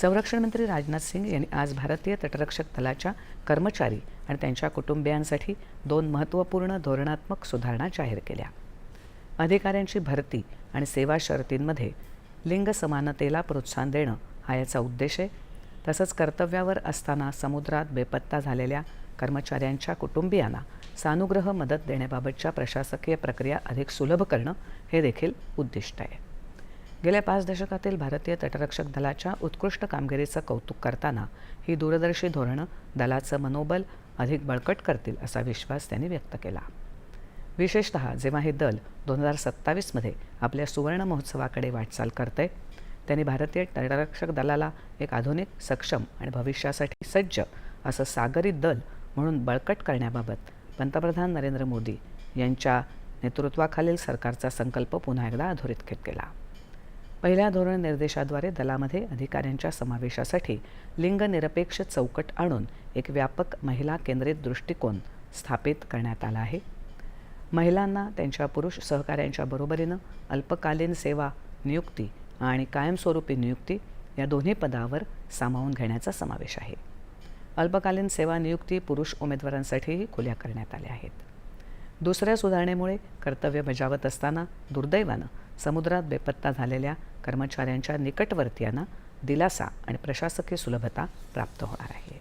संरक्षण मंत्री राजनाथ सिंग यांनी आज भारतीय तटरक्षक दलाच्या कर्मचारी आणि त्यांच्या कुटुंबियांसाठी 2 महत्त्वपूर्ण धोरणात्मक सुधारणा जाहीर केल्या. अधिकाऱ्यांची भरती आणि सेवा शर्तींमध्ये लिंग समानतेला प्रोत्साहन देणं हा याचा उद्देश आहे. तसंच कर्तव्यावर असताना समुद्रात बेपत्ता झालेल्या कर्मचाऱ्यांच्या कुटुंबियांना सानुग्रह मदत देण्याबाबतच्या प्रशासकीय प्रक्रिया अधिक सुलभ करणं हे देखील उद्दिष्ट आहे. गेल्या 5 दशकातील भारतीय तटरक्षक दलाच्या उत्कृष्ट कामगिरीचं कौतुक करताना ही दूरदर्शी धोरणं दलाचं मनोबल अधिक बळकट करतील असा विश्वास त्यांनी व्यक्त केला. विशेषतः जेव्हा हे दल 2027मध्ये आपल्या सुवर्ण महोत्सवाकडे वाटचाल करतंय, त्यांनी भारतीय तटरक्षक दलाला एक आधुनिक, सक्षम आणि भविष्यासाठी सज्ज असं सागरी दल म्हणून बळकट करण्याबाबत पंतप्रधान नरेंद्र मोदी यांच्या नेतृत्वाखालील सरकारचा संकल्प पुन्हा एकदा अधोरेखित केला. पहिल्या धोरण निर्देशाद्वारे दलामध्ये अधिकाऱ्यांच्या समावेशासाठी लिंगनिरपेक्ष चौकट आणून एक व्यापक महिला केंद्रित दृष्टिकोन स्थापित करण्यात आला आहे. महिलांना त्यांच्या पुरुष सहकाऱ्यांच्या बरोबरीनं अल्पकालीन सेवा नियुक्ती आणि कायमस्वरूपी नियुक्ती या दोन्ही पदावर सामावून घेण्याचा समावेश आहे. अल्पकालीन सेवा नियुक्ती पुरुष उमेदवारांसाठीही खुल्या करण्यात आल्या आहेत. दुसऱ्या सुधारणेमुळे कर्तव्य बजावत असताना दुर्दैवानं समुद्रात बेपत्ता झालेल्या कर्मचाऱ्यांच्या निकटवर्तीयांना दिलासा आणि प्रशासकीय सुलभता प्राप्त होणार आहे.